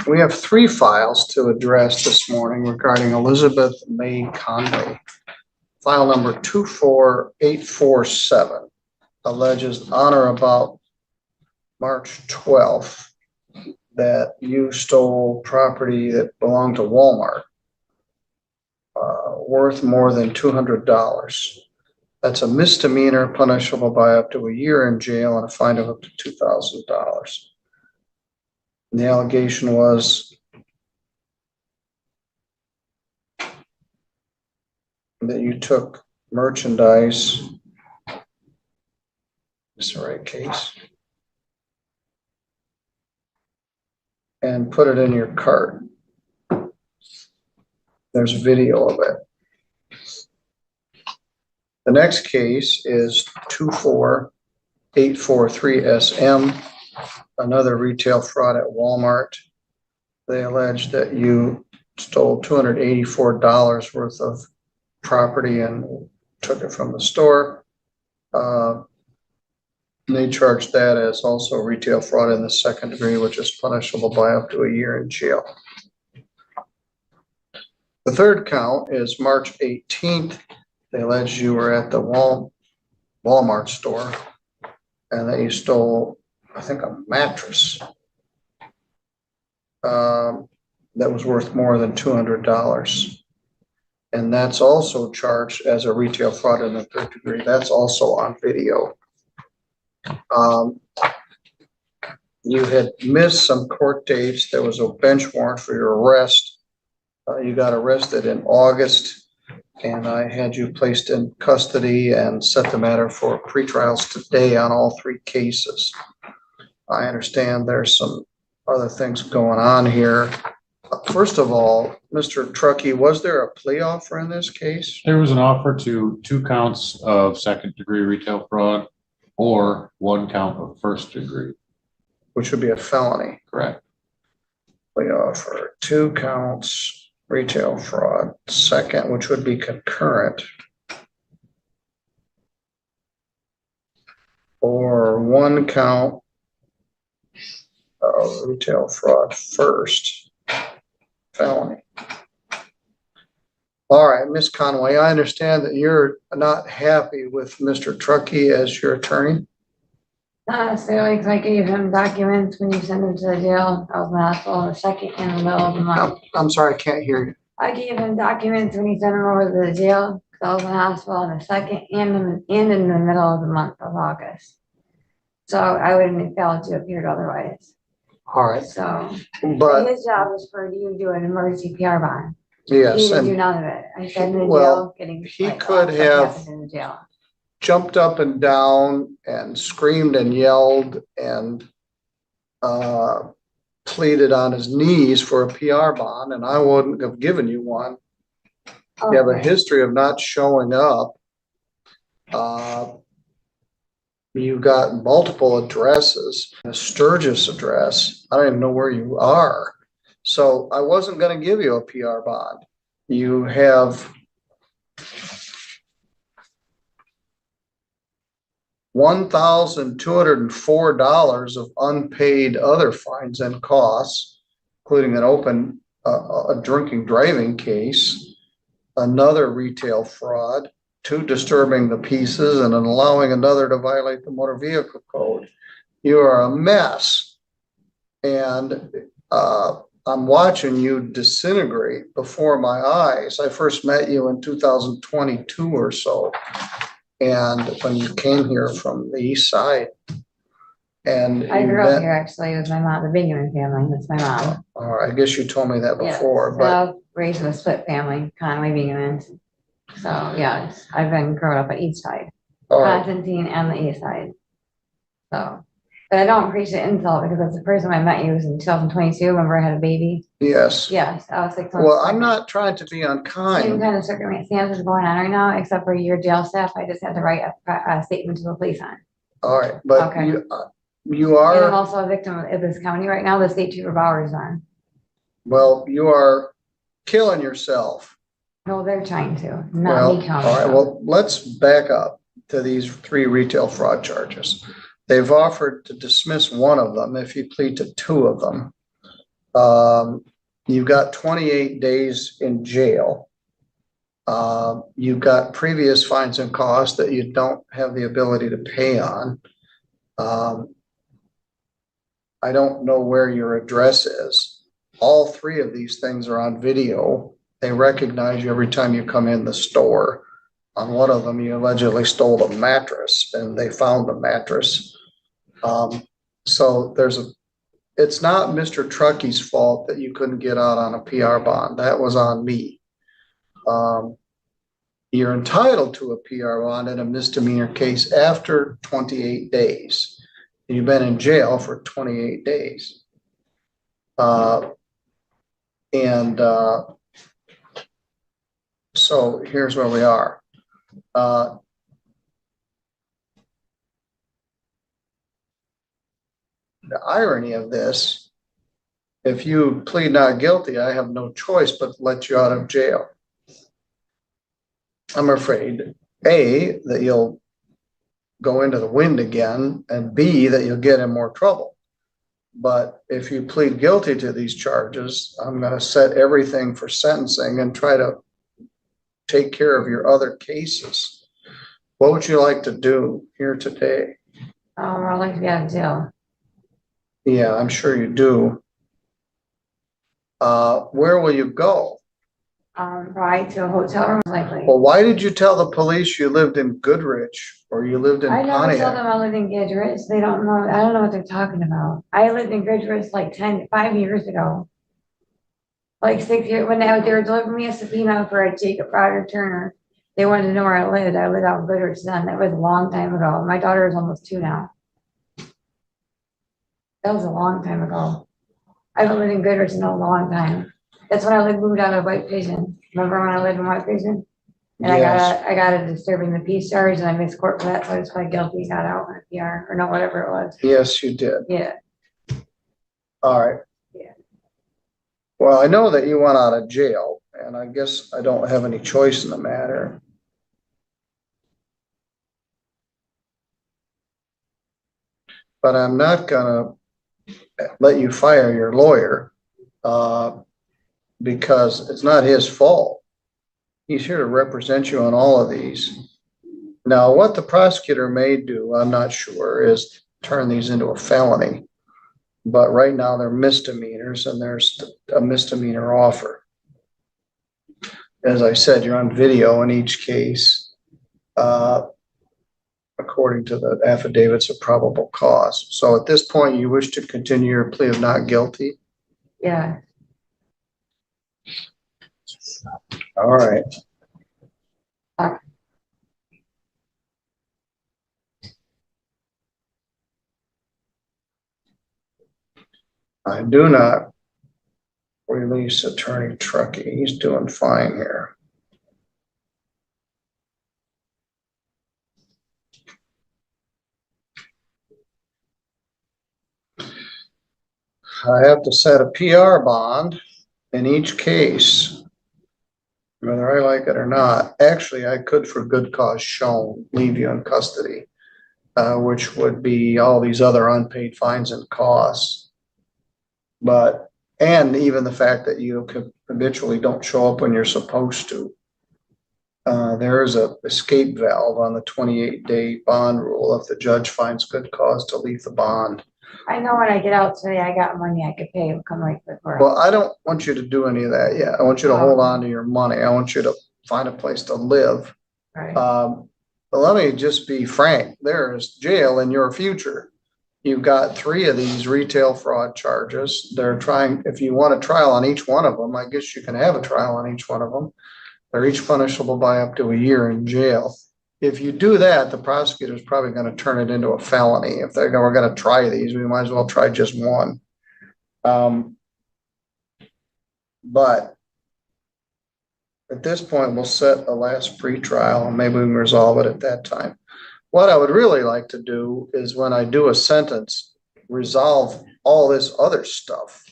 We have three files to address this morning regarding Elizabeth May Conway. File number 24847 alleges on or about March 12th that you stole property that belonged to Walmart worth more than $200. That's a misdemeanor punishable by up to a year in jail and a fine of up to $2,000. And the allegation was that you took merchandise, is the right case, and put it in your cart. There's a video of it. The next case is 24843SM, another retail fraud at Walmart. They allege that you stole $284 worth of property and took it from the store. They charged that as also retail fraud in the second degree, which is punishable by up to a year in jail. The third count is March 18th. They allege you were at the Walmart store and that you stole, I think, a mattress that was worth more than $200. And that's also charged as a retail fraud in the third degree. That's also on video. You had missed some court dates. There was a bench warrant for your arrest. You got arrested in August, and I had you placed in custody and set the matter for pretrials today on all three cases. I understand there's some other things going on here. First of all, Mr. Truckee, was there a plea offer in this case? There was an offer to 2 counts of second degree retail fraud or 1 count of first degree. Which would be a felony. Correct. Plea offer, 2 counts retail fraud, second, which would be concurrent, or 1 count of retail fraud first, felony. All right, Ms. Conway, I understand that you're not happy with Mr. Truckee as your attorney. Not necessarily, because I gave him documents when you sent him to the jail. I was in the hospital in the second and the middle of the month. I'm sorry, I can't hear you. I gave him documents when he sent him over to the jail, because I was in the hospital in the second and in the middle of the month of August. So I wouldn't have failed to appear otherwise. All right. So, but his job was for you to do an emergency PR bond. Yes, He didn't and do none of it. I said in the well, jail, getting he could have in the jail. jumped up and down and screamed and yelled and pleaded on his knees for a PR bond, and I wouldn't have given you one. Okay. You have a history of not showing up. You got multiple addresses, a Sturgis address. I don't even know where you are. So I wasn't going to give you a PR bond. You have $1,204 of unpaid other fines and costs, including an open a drinking driving case, another retail fraud, 2 disturbing the pieces, and allowing another to violate the motor vehicle code. You are a mess, and I'm watching you disintegrate before my eyes. I first met you in 2022 or so, and when you came here from the east side. And I grew up here actually with my mom, the Bingaman family. That's my mom. I guess you told me that before, yes, but I was raised in a split family, Conway Bingaman. So yes, I've been growing up on each side, Constantine and the east side. So, but I don't appreciate the insult because that's the first time I met you was in 2022. Remember I had a baby? Yes. Yes, I was 6 months. Well, I'm not trying to be unkind. Same kind of circumstances going on right now, except for your jail staff. I just had to write a statement to the police on. All right, but Okay. you And I'm are, also a victim of this county right now. The state trooper Bowers on. well, you are killing yourself. No, they're trying to, Well, not me all counting. right, well, let's back up to these 3 retail fraud charges. They've offered to dismiss 1 of them if you plead to 2 of them. You've got 28 days in jail. You've got previous fines and costs that you don't have the ability to pay on. I don't know where your address is. All three of these things are on video. They recognize you every time you come in the store. On one of them, you allegedly stole a mattress and they found the mattress. So it's not Mr. Truckey's fault that you couldn't get out on a PR bond. That was on me. You're entitled to a PR bond in a misdemeanor case after 28 days. You've been in jail for 28 days. So here's where we are. The irony of this, if you plead not guilty, I have no choice but to let you out of jail. I'm afraid, A, that you'll go into the wind again, and B, that you'll get in more trouble. But if you plead guilty to these charges, I'm going to set everything for sentencing and try to take care of your other cases. What would you like to do here today? I'd like to be out of jail. Yeah, I'm sure you do. Where will you go? Probably to a hotel room, likely. Well, why did you tell the police you lived in Goodrich or you lived in I never told Pontiac? them I lived in Goodrich. They don't know. I don't know what they're talking about. I lived in Goodrich like 5 years ago. Like 6 years, when they were delivering me a subpoena for a Jacob Roger Turner. They wanted to know where I lived. I lived out in Goodrich then. That was a long time ago. My daughter is almost 2 now. That was a long time ago. I haven't lived in Goodrich in a long time. That's when I moved out of White Pigeon. Remember when I lived in White Pigeon? And Yes. I got a disturbing the peace charge and I missed court for that, so I was quite guilty, got out on a PR, or no, whatever it was. Yes, you did. Yeah, All right. Yeah. Well, I know that you went out of jail, and I guess I don't have any choice in the matter. But I'm not gonna let you fire your lawyer, because it's not his fault. He's here to represent you on all of these. Now, what the prosecutor may do, I'm not sure, is turn these into a felony. But right now they're misdemeanors and there's a misdemeanor offer. As I said, you're on video in each case, according to the affidavits of probable cause. So at this point, you wish to continue your plea of not guilty? yeah. All right. I do not release Attorney Truckee. He's doing fine here. I have to set a PR bond in each case, whether I like it or not. Actually, I could, for good cause shown, leave you in custody, which would be all these other unpaid fines and costs. But, and even the fact that you habitually don't show up when you're supposed to. There is a escape valve on the 28-day bond rule if the judge finds good cause to leave the bond. I know when I get out today, I got money I could pay, come right before. Well, I don't want you to do any of that yet. I want you to hold on to your money. I want you to find a place to live. Right. But let me just be frank. There is jail in your future. You've got 3 of these retail fraud charges. They're trying, if you want a trial on each one of them, I guess you can have a trial on each one of them. They're each punishable by up to a year in jail. If you do that, the prosecutor is probably going to turn it into a felony. If we're going to try these, we might as well try just one. But at this point, we'll set a last pretrial and maybe we can resolve it at that time. What I would really like to do is when I do a sentence, resolve all this other stuff.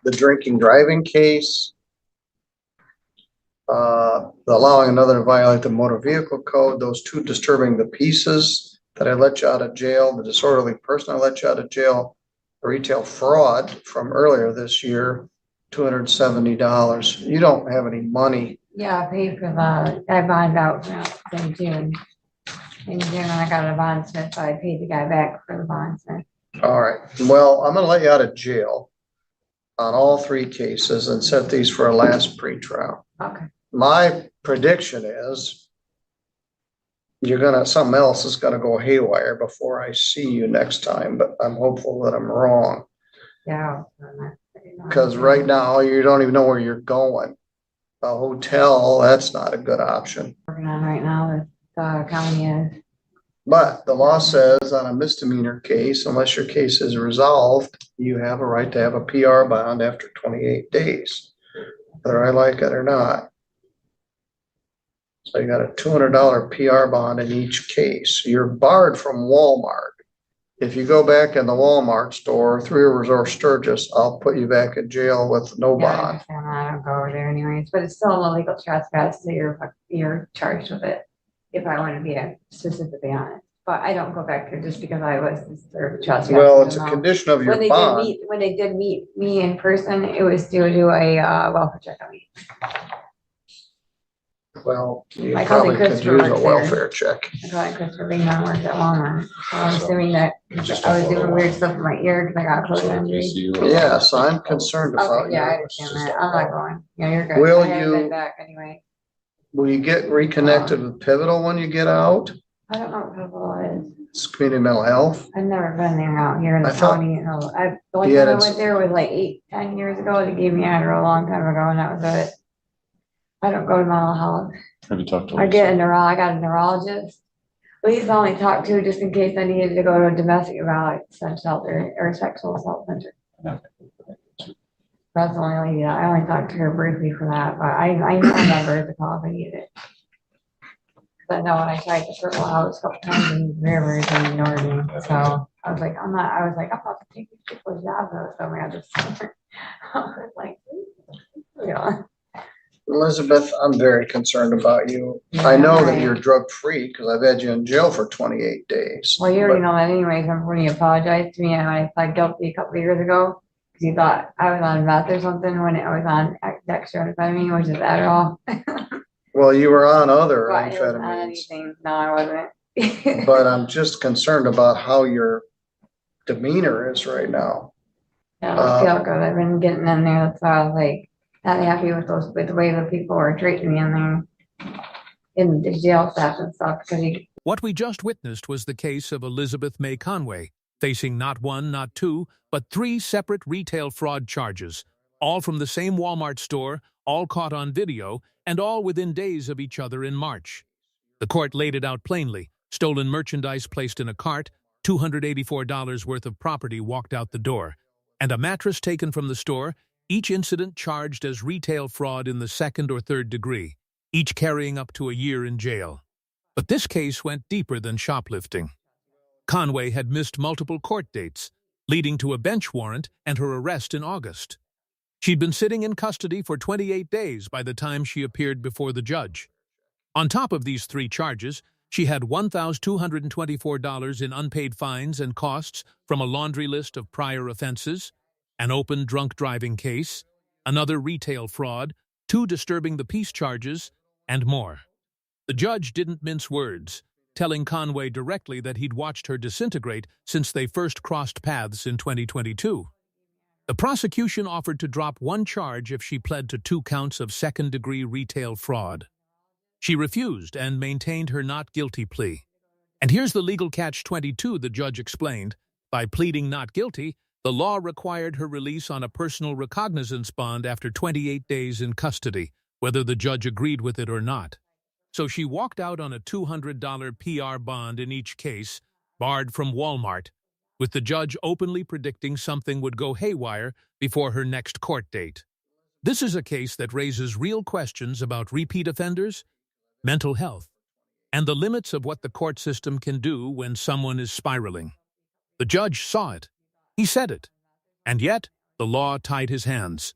The drinking driving case, allowing another to violate the motor vehicle code, those 2 disturbing the pieces that I let you out of jail, the disorderly person I let you out of jail, retail fraud from earlier this year, $270. You don't have any money. Yeah, I paid for I bonded out in June. In June, I got a bondsmith, so I paid the guy back for the bondsmith. All right, well, I'm gonna let you out of jail on all three cases and set these for a last pretrial. Okay. My prediction is something else is gonna go haywire before I see you next time, but I'm hopeful that I'm wrong. Yeah. Because right now, you don't even know where you're going. A hotel, that's not a good option. Working on right now with the county is. But the law says on a misdemeanor case, unless your case is resolved, you have a right to have a PR bond after 28 days, whether I like it or not. So you got a $200 PR bond in each case. You're barred from Walmart. If you go back in the Walmart store, Three Rivers or Sturgis, I'll put you back in jail with no Yeah, I bond. understand that. I don't go over there anyways, but it's still an illegal trespass, so you're charged with it. If I want to be specifically honest, but I don't go back there just because I was trespassing. Well, it's a condition of your bond. When they did meet me in person, it was due to a welfare check on me. Well, you My cousin probably could Christopher use a works there. welfare check. I thought Christopher Bingman worked at Walmart, so I'm assuming that I was doing weird stuff in my ear because I got close injury. Yes, I'm concerned about Okay, yeah, I you. understand that. I'm not going. Yeah, you're good. Will I haven't you- been back anyway. Will you get reconnected with Pivotal when you get out? I don't know what Pivotal is. It's community mental health. I've never been there out here in the I thought- county. No, the only Yeah, time I it's- went there was like 8, 10 years ago. They gave me Adderall a long time ago, and that was it. I don't go to mental health. Have you talked to I got a neurologist. Lisa only talked to just in case I needed to go to a domestic violence shelter or sexual assault center. That's the only lady I only talked to her briefly for that, but I know I never to call if I needed it. But no, when I tried to circle out a couple times in Rivers and ignored me, so I was like, I'm not to take these people's jobs out of somewhere this summer. I was like, yeah. Elizabeth, I'm very concerned about you. Yeah, I know that right. you're drug free because I've had you in jail for 28 days. Well, you already know that anyways. Remember when you apologized to me and I pled guilty a couple of years ago? Because you thought I was on meth or something when I was on dextroamphetamine, which is Adderall. Well, you were on other But it wasn't on amphetamines, anything. No, I wasn't. but I'm just concerned about how your demeanor is right now. I don't feel good. I've been getting in there. That's why I was like, not happy with the way the people were treating me in there in the jail staff and stuff. What we just witnessed was the case of Elizabeth May Conway, facing not one, not two, but 3 separate retail fraud charges, all from the same Walmart store, all caught on video, and all within days of each other in March. The court laid it out plainly: stolen merchandise placed in a cart, $284 worth of property walked out the door, and a mattress taken from the store, each incident charged as retail fraud in the 2nd or 3rd degree, each carrying up to a year in jail. But this case went deeper than shoplifting. Conway had missed multiple court dates, leading to a bench warrant and her arrest in August. She'd been sitting in custody for 28 days by the time she appeared before the judge. On top of these 3 charges, she had $1,224 in unpaid fines and costs from a laundry list of prior offenses, an open drunk driving case, another retail fraud, 2 disturbing the peace charges, and more. The judge didn't mince words, telling Conway directly that he'd watched her disintegrate since they first crossed paths in 2022. The prosecution offered to drop 1 charge if she pled to 2 counts of 2nd-degree retail fraud. She refused and maintained her not guilty plea. And here's the legal catch-22, the judge explained. By pleading not guilty, the law required her release on a personal recognizance bond after 28 days in custody, whether the judge agreed with it or not. So she walked out on a $200 PR bond in each case, barred from Walmart, with the judge openly predicting something would go haywire before her next court date. This is a case that raises real questions about repeat offenders, mental health, and the limits of what the court system can do when someone is spiraling. The judge saw it. He said it. And yet, the law tied his hands.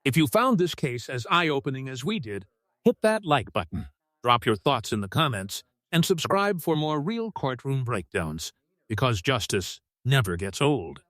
If you found this case as eye-opening as we did, hit that like button, drop your thoughts in the comments, and subscribe for more real courtroom breakdowns, because justice never gets old.